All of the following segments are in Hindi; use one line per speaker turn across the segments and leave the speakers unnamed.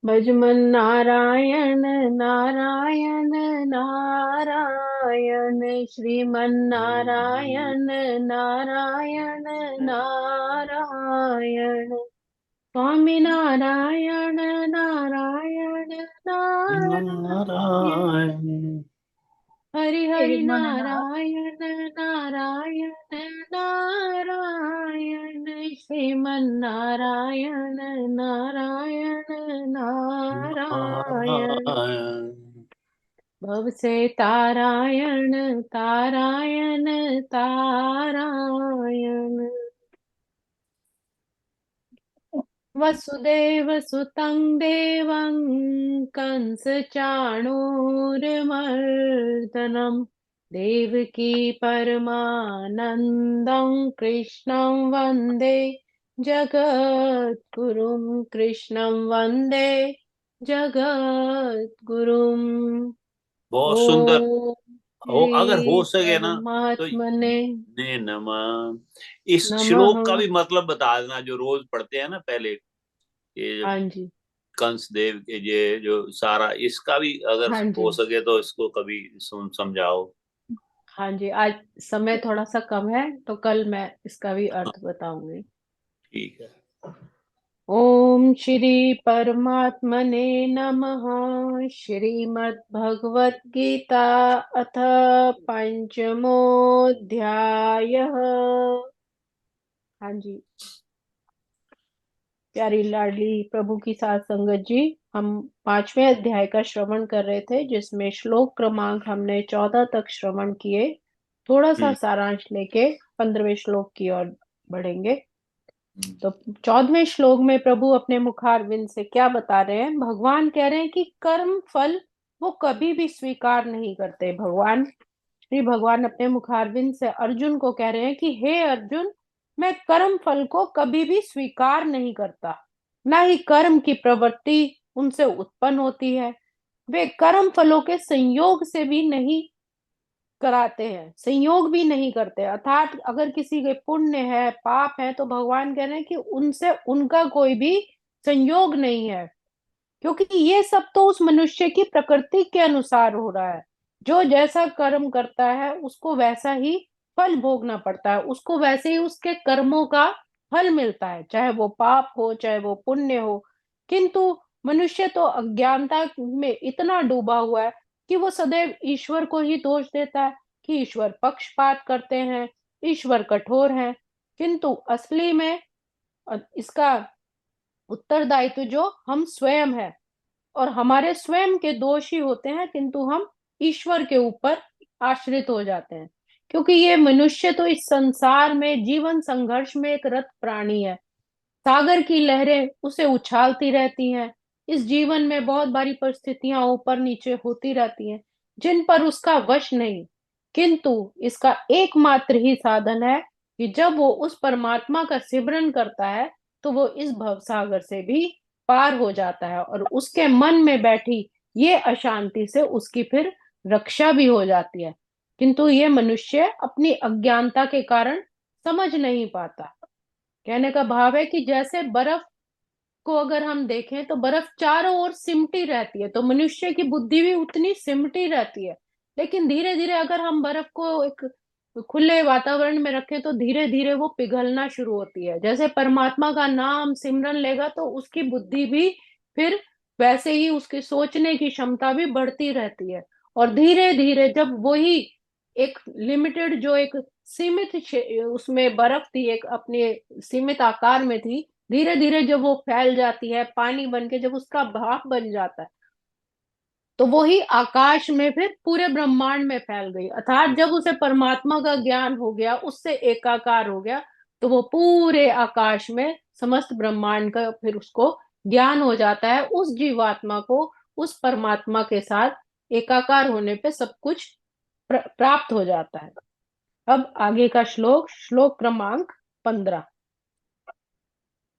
भजमन नारायण नारायण नारायण, श्रीमन नारायण नारायण नारायण, स्वामी नारायण नारायण नारायण,
नारायण
हरि हरि
श्रीमन्नारायण।
नारायण नारायण नारायण, श्रीमन नारायण नारायण नारायण, भव से तारायण तारायण तारायण, वसुदेव सुतं देवं कंस चाणूरमर्दनं, देवकी परमानन्दं कृष्णं वन्दे जगद्गुरुं, कृष्णं वन्दे जगद्गुरुम्।
बहुत सुंदर।
ओम
अगर हो
श्री
सके ना तो
परमात्मने
ने नमः। इस
नमः।
श्लोक का भी मतलब बता देना, जो रोज पढ़ते हैं ना पहले, ये जो
हाँ जी।
कंस देव के ये जो सारा, इसका भी अगर
हाँ जी।
हो सके तो इसको कभी समझाओ।
हाँ जी, आज समय थोड़ा सा कम है तो कल मैं इसका भी अर्थ बताऊंगी।
ठीक है।
ओम श्री परमात्मने नमः। श्रीमद् भगवत गीता अथ पंचमोऽध्यायः। हाँ जी, प्यारी लाडली प्रभु की साथ संगत जी, हम 5वें अध्याय का श्रवण कर रहे थे, जिसमें श्लोक क्रमांक हमने 14 तक श्रवण किए। थोड़ा सा
हम्म।
सारांश लेके 15वें श्लोक की ओर बढ़ेंगे।
हम्म।
तो 14वें श्लोक में प्रभु अपने मुखारविंद से क्या बता रहे हैं? भगवान कह रहे हैं कि कर्म फल वो कभी भी स्वीकार नहीं करते। श्री भगवान अपने मुखारविंद से अर्जुन को कह रहे हैं कि हे अर्जुन, मैं कर्म फल को कभी भी स्वीकार नहीं करता, ना ही कर्म की प्रवृत्ति उनसे उत्पन्न होती है। वे कर्म फलों के संयोग से भी नहीं कराते हैं, संयोग भी नहीं करते। अर्थात अगर किसी के पुण्य है पाप है तो भगवान कह रहे हैं कि उनसे उनका कोई भी संयोग नहीं है, क्योंकि ये सब तो उस मनुष्य की प्रकृति के अनुसार हो रहा है। जो जैसा कर्म करता है उसको वैसा ही फल भोगना पड़ता है, उसको वैसे ही उसके कर्मों का फल मिलता है, चाहे वो पाप हो चाहे वो पुण्य हो। किंतु मनुष्य तो अज्ञानता में इतना डूबा हुआ है कि वो सदैव ईश्वर को ही दोष देता है कि ईश्वर पक्षपात करते हैं, ईश्वर कठोर हैं। किंतु असली में इसका उत्तरदायित्व जो हम स्वयं है, और हमारे स्वयं के दोष ही होते हैं, किंतु हम ईश्वर के ऊपर आश्रित हो जाते हैं। क्योंकि ये मनुष्य तो इस संसार में जीवन संघर्ष में एक रत प्राणी है। सागर की लहरें उसे उछालती रहती हैं। इस जीवन में बहुत बारी परिस्थितियां ऊपर नीचे होती रहती हैं, जिन पर उसका वश नहीं। किंतु इसका एकमात्र ही साधन है कि जब वो उस परमात्मा का सिमरन करता है तो वो इस भवसागर से भी पार हो जाता है, और उसके मन में बैठी ये अशांति से उसकी फिर रक्षा भी हो जाती है। किंतु ये मनुष्य अपनी अज्ञानता के कारण समझ नहीं पाता। कहने का भाव है कि जैसे बर्फ को अगर हम देखें तो बर्फ चारों ओर सिमटी रहती है, तो मनुष्य की बुद्धि भी उतनी सिमटी रहती है। लेकिन धीरे धीरे अगर हम बर्फ को एक खुले वातावरण में रखें तो धीरे धीरे वो पिघलना शुरू होती है। जैसे परमात्मा का नाम सिमरन लेगा तो उसकी बुद्धि भी फिर वैसे ही उसकी सोचने की क्षमता भी बढ़ती रहती है। और धीरे धीरे जब वही एक लिमिटेड जो एक सीमित उसमें बर्फ थी, एक अपने सीमित आकार में थी, धीरे धीरे जब वो फैल जाती है पानी बन के, जब उसका भाप बन जाता है तो वो ही आकाश में फिर पूरे ब्रह्मांड में फैल गई। अर्थात जब उसे परमात्मा का ज्ञान हो गया, उससे एकाकार हो गया, तो वो पूरे आकाश में समस्त ब्रह्मांड का फिर उसको ज्ञान हो जाता है। उस जीवात्मा को उस परमात्मा के साथ एकाकार होने पे सब कुछ प्राप्त हो जाता है। अब आगे का श्लोक, श्लोक क्रमांक 15।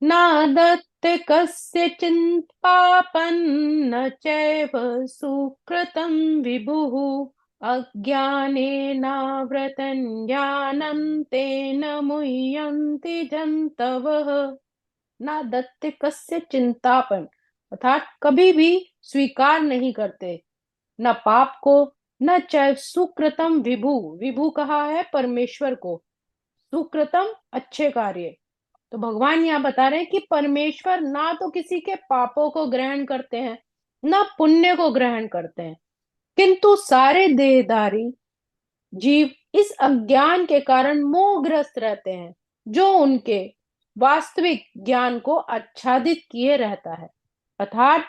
नादत्ते कस्यचित् पापन्न चैव सुकृतं विभुः, अज्ञानेनावृतं ज्ञानं तेन मुह्यन्ति जन्तवः। नादत्ते कस्य चिंतापन, अर्थात कभी भी स्वीकार नहीं करते, न पाप को, न चाहे सुकृतम विभु, विभु कहा है परमेश्वर को, सुकृतम अच्छे कार्य। तो भगवान यहाँ बता रहे हैं कि परमेश्वर ना तो किसी के पापों को ग्रहण करते हैं, ना पुण्य को ग्रहण करते हैं, किंतु सारे देहधारी जीव इस अज्ञान के कारण मोहग्रस्त रहते हैं, जो उनके वास्तविक ज्ञान को आच्छादित किए रहता है। अर्थात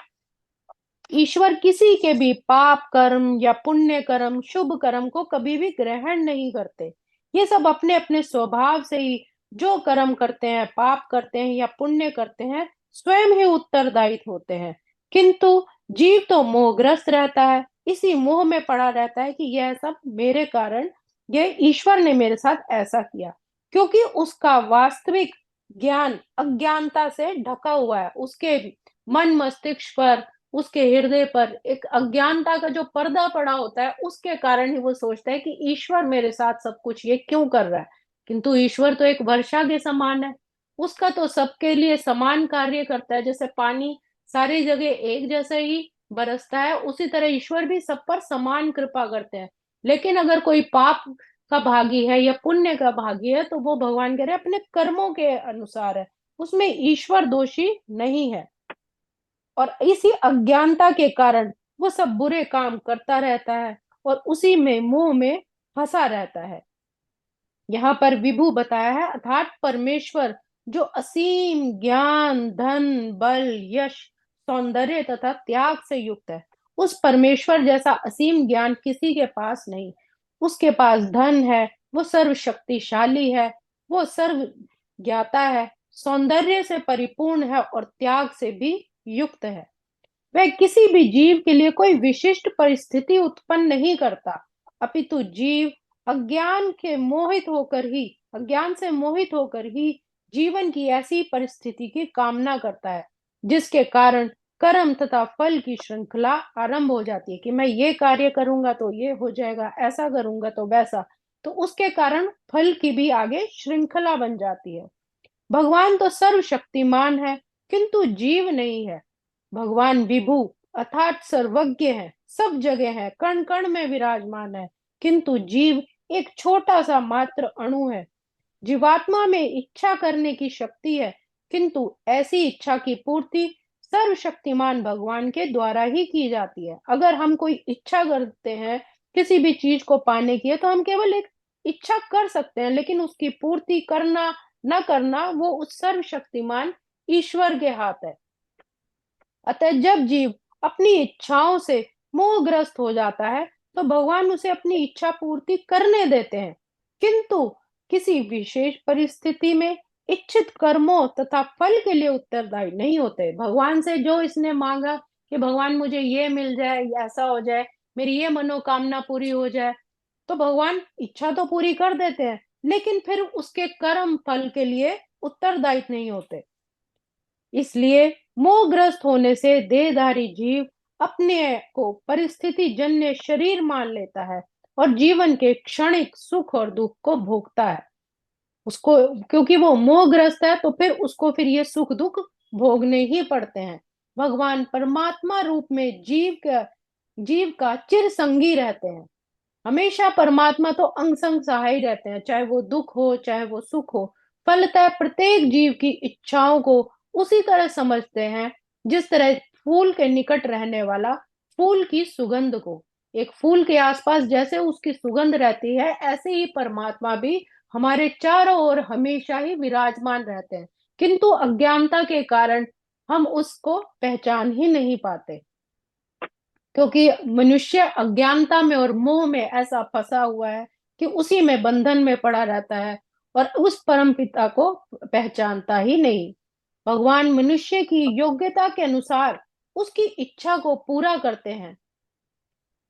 ईश्वर किसी के भी पाप कर्म या पुण्य कर्म, शुभ कर्म को कभी भी ग्रहण नहीं करते। ये सब अपने अपने स्वभाव से ही जो कर्म करते हैं, पाप करते हैं या पुण्य करते हैं, स्वयं ही उत्तरदायी होते हैं। किंतु जीव तो मोहग्रस्त रहता है, इसी मोह में पड़ा रहता है कि यह सब मेरे कारण, यह ईश्वर ने मेरे साथ ऐसा किया, क्योंकि उसका वास्तविक ज्ञान अज्ञानता से ढका हुआ है। उसके मन मस्तिष्क पर, उसके हृदय पर एक अज्ञानता का जो पर्दा पड़ा होता है, उसके कारण ही वो सोचता है कि ईश्वर मेरे साथ सब कुछ ये क्यों कर रहा है। किंतु ईश्वर तो एक वर्षा के समान है, उसका तो सबके लिए समान कार्य करता है। जैसे पानी सारी जगह एक जैसे ही बरसता है, उसी तरह ईश्वर भी सब पर समान कृपा करते हैं। लेकिन अगर कोई पाप का भागी है या पुण्य का भागी है, तो वो भगवान कह रहे हैं अपने कर्मों के अनुसार है, उसमें ईश्वर दोषी नहीं है। और इसी अज्ञानता के कारण वो सब बुरे काम करता रहता है और उसी में मोह में फंसा रहता है। यहाँ पर विभु बताया है, अर्थात परमेश्वर जो असीम ज्ञान, धन, बल, यश, सौंदर्य तथा त्याग से युक्त है। उस परमेश्वर जैसा असीम ज्ञान किसी के पास नहीं। उसके पास धन है, वो सर्वशक्तिशाली है, वो सर्व ज्ञाता है, सौंदर्य से परिपूर्ण है और त्याग से भी युक्त है। वह किसी भी जीव के लिए कोई विशिष्ट परिस्थिति उत्पन्न नहीं करता, अपितु जीव अज्ञान से मोहित होकर ही जीवन की ऐसी परिस्थिति की कामना करता है, जिसके कारण कर्म तथा फल की श्रृंखला आरंभ हो जाती है कि मैं ये कार्य करूंगा तो ये हो जाएगा, ऐसा करूंगा तो वैसा। तो उसके कारण फल की भी आगे श्रृंखला बन जाती है। भगवान तो सर्वशक्तिमान है, किंतु जीव नहीं है। भगवान विभु अर्थात सर्वज्ञ है, सब जगह है, कण कण में विराजमान है, किंतु जीव एक छोटा सा मात्र अणु है। जीवात्मा में इच्छा करने की शक्ति है, किंतु ऐसी इच्छा की पूर्ति सर्वशक्तिमान भगवान के द्वारा ही की जाती है। अगर हम कोई इच्छा करते हैं किसी भी चीज को पाने की है, तो हम केवल एक इच्छा कर सकते हैं, लेकिन उसकी पूर्ति करना न करना वो उस सर्वशक्तिमान ईश्वर के हाथ है। अतः जब जीव अपनी इच्छाओं से मोहग्रस्त हो जाता है, तो भगवान उसे अपनी इच्छा पूर्ति करने देते हैं, किंतु किसी विशेष परिस्थिति में इच्छित कर्मों तथा फल के लिए उत्तरदायी नहीं होते। भगवान से जो इसने मांगा कि भगवान मुझे ये मिल जाए, ऐसा हो जाए, मेरी ये मनोकामना पूरी हो जाए, तो भगवान इच्छा तो पूरी कर देते हैं, लेकिन फिर उसके कर्म फल के लिए उत्तरदायी नहीं होते। इसलिए मोहग्रस्त होने से देहधारी जीव अपने को परिस्थिति जन्य शरीर मान लेता है और जीवन के क्षणिक सुख और दुख को भोगता है। उसको, क्योंकि वो मोहग्रस्त है, तो फिर उसको फिर ये सुख दुख भोगने ही पड़ते हैं। भगवान परमात्मा रूप में जीव का चिर संगी रहते हैं। हमेशा परमात्मा तो अंग संग सहाय रहते हैं, चाहे वो दुख हो चाहे वो सुख हो। फलतः प्रत्येक जीव की इच्छाओं को उसी तरह समझते हैं, जिस तरह फूल के निकट रहने वाला फूल की सुगंध को। एक फूल के आसपास जैसे उसकी सुगंध रहती है, ऐसे ही परमात्मा भी हमारे चारों ओर हमेशा ही विराजमान रहते हैं, किंतु अज्ञानता के कारण हम उसको पहचान ही नहीं पाते, क्योंकि मनुष्य अज्ञानता में और मोह में ऐसा फंसा हुआ है कि उसी में बंधन में पड़ा रहता है और उस परम पिता को पहचानता ही नहीं। भगवान मनुष्य की योग्यता के अनुसार उसकी इच्छा को पूरा करते हैं।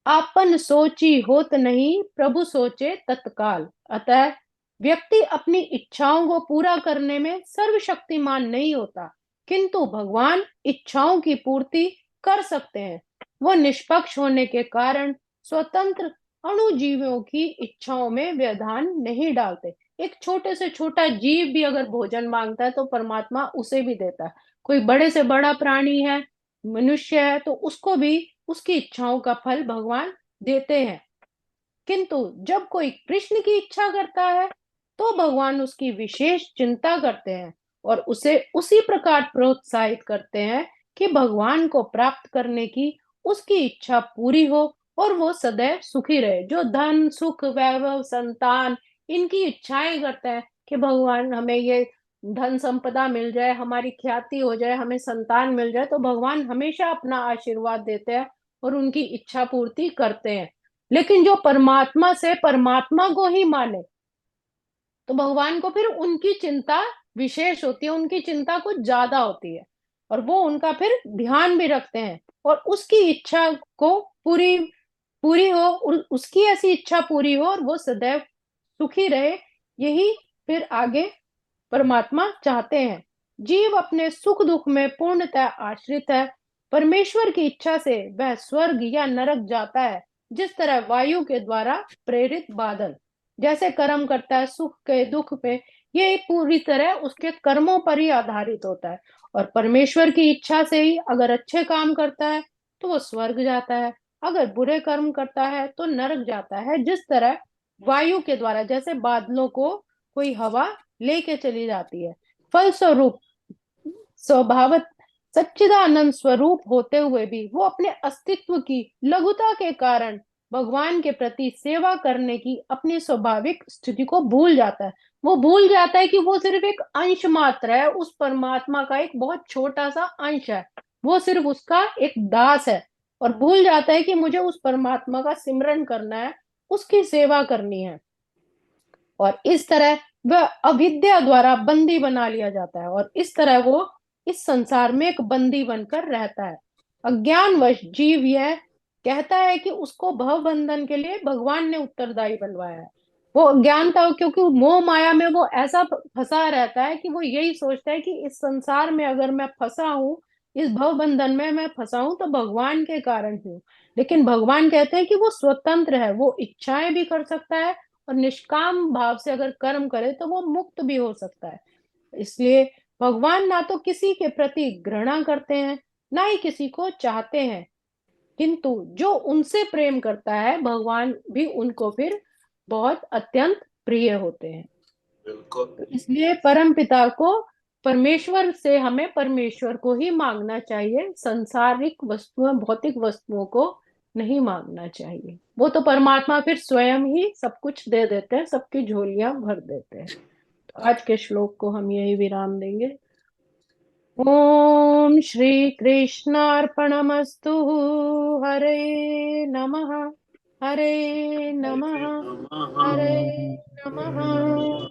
आपन सोची होत नहीं, प्रभु सोचे तत्काल। अतः व्यक्ति अपनी इच्छाओं को पूरा करने में सर्वशक्तिमान नहीं होता, किंतु भगवान इच्छाओं की पूर्ति कर सकते हैं। वो निष्पक्ष होने के कारण स्वतंत्र अणुजीवों की इच्छाओं में व्यवधान नहीं डालते। एक छोटे से छोटा जीव भी अगर भोजन मांगता है, तो परमात्मा उसे भी देता है। कोई बड़े से बड़ा प्राणी है, मनुष्य है तो उसको भी उसकी इच्छाओं का फल भगवान देते हैं। किंतु जब कोई कृष्ण की इच्छा करता है तो भगवान उसकी विशेष चिंता करते हैं और उसे उसी प्रकार प्रोत्साहित करते हैं कि भगवान को प्राप्त करने की उसकी इच्छा पूरी हो और वो सदैव सुखी रहे। जो धन सुख वैभव संतान इनकी इच्छाएं करते हैं कि भगवान हमें ये धन संपदा मिल जाए, हमारी ख्याति हो जाए, हमें संतान मिल जाए, तो भगवान हमेशा अपना आशीर्वाद देते हैं और उनकी इच्छा पूर्ति करते हैं। लेकिन जो परमात्मा से परमात्मा को ही माने तो भगवान को फिर उनकी चिंता विशेष होती है, उनकी चिंता कुछ ज्यादा होती है और वो उनका फिर ध्यान भी रखते हैं और उसकी इच्छा को पूरी पूरी हो, उसकी ऐसी इच्छा पूरी हो और वो सदैव सुखी रहे। यही फिर आगे परमात्मा चाहते हैं। जीव अपने सुख दुख में पूर्णतः आश्रित है। परमेश्वर की इच्छा से वह स्वर्ग या नरक जाता है। जिस तरह वायु के द्वारा प्रेरित बादल जैसे कर्म करता है सुख के दुख पे, ये पूरी तरह उसके कर्मों पर ही आधारित होता है। और परमेश्वर की इच्छा से ही अगर अच्छे काम करता है तो वो स्वर्ग जाता है, अगर बुरे कर्म करता है तो नरक जाता है। जिस तरह वायु के द्वारा जैसे बादलों को कोई हवा लेके चली जाती है, फलस्वरूप स्वभावत सच्चिदानंद स्वरूप होते हुए भी वो अपने अस्तित्व की लघुता के कारण भगवान के प्रति सेवा करने की अपनी स्वाभाविक स्थिति को भूल जाता है। वो भूल जाता है कि वो सिर्फ एक अंश मात्र है, उस परमात्मा का एक बहुत छोटा सा अंश है, वो सिर्फ उसका एक दास है और भूल जाता है कि मुझे उस परमात्मा का सिमरन करना है, उसकी सेवा करनी है। और इस तरह वह अविद्या द्वारा बंदी बना लिया जाता है और इस तरह वो इस संसार में एक बंदी बनकर रहता है। अज्ञानवश जीव यह कहता है कि उसको भव बंधन के लिए भगवान ने उत्तरदायी बनवाया है। वो अज्ञानता हो क्योंकि मोह माया में वो ऐसा फंसा रहता है कि वो यही सोचता है कि इस संसार में अगर मैं फंसा हूं, इस भव बंधन में मैं फंसा हूं तो भगवान के कारण हूँ। लेकिन भगवान कहते हैं कि वो स्वतंत्र है, वो इच्छाएं भी कर सकता है और निष्काम भाव से अगर कर्म करे तो वो मुक्त भी हो सकता है। इसलिए भगवान ना तो किसी के प्रति घृणा करते हैं ना ही किसी को चाहते हैं, किंतु जो उनसे प्रेम करता है भगवान भी उनको फिर बहुत अत्यंत प्रिय होते हैं।
बिल्कुल।
तो इसलिए परम पिता को परमेश्वर से हमें परमेश्वर को ही मांगना चाहिए, संसारिक वस्तुओं भौतिक वस्तुओं को नहीं मांगना चाहिए। वो तो परमात्मा फिर स्वयं ही सब कुछ दे देते हैं, सबकी झोलियां भर देते हैं। तो आज के श्लोक को हम यही विराम देंगे। ओम श्री कृष्णार्पणमस्तु। हरे नमः। हरे नमः। हरे नमः।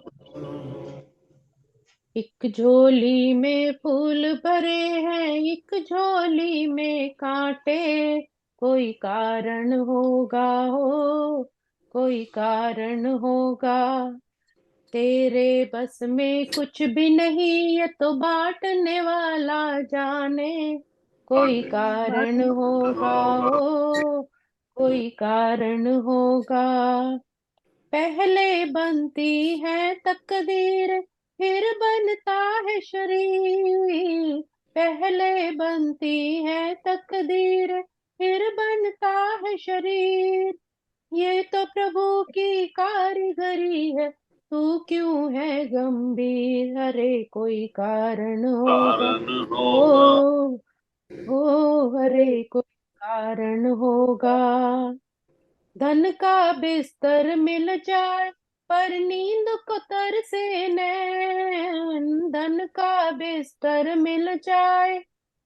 एक झोली में फूल भरे हैं, एक झोली में कांटे। कोई कारण होगा हो, कोई कारण होगा। तेरे बस में कुछ भी नहीं, ये तो बांटने वाला जाने। कोई कारण होगा हो, कोई कारण होगा। पहले बनती है तकदीर, फिर बनता है शरीर। पहले बनती है तकदीर, फिर बनता है शरीर। ये तो प्रभु की कारीगरी है, तू क्यों है गंभीर। हरे कोई कारण होगा
कारण होगा।
ओ ओ हरे कोई कारण होगा। धन का बिस्तर मिल जाए पर नींद को तरसे नैन। धन का बिस्तर मिल जाए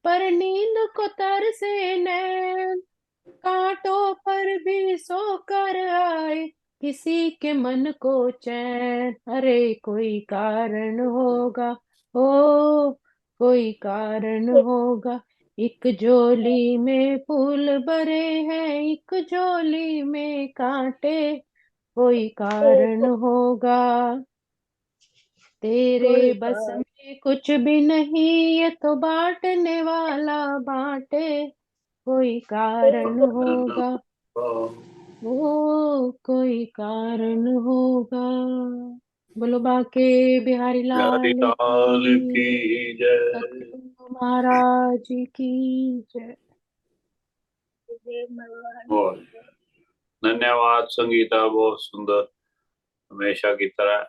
पर नींद को तरसे नैन। कांटों पर भी सोकर आए किसी के मन को चैन। अरे कोई कारण होगा ओ, कोई कारण होगा। एक झोली में फूल भरे हैं, एक झोली में कांटे। कोई कारण होगा। तेरे
कोई
बस
कारण
में कुछ भी नहीं, ये तो बांटने वाला बांटे। कोई कारण होगा
होगा।
ओ, कोई कारण होगा। बोलो बाके बिहारी
प्यारी
लाल
लाल
की।
की जय।
सतगुरु महाराज की जय।
बहुत धन्यवाद संगीता, बहुत सुंदर हमेशा की तरह।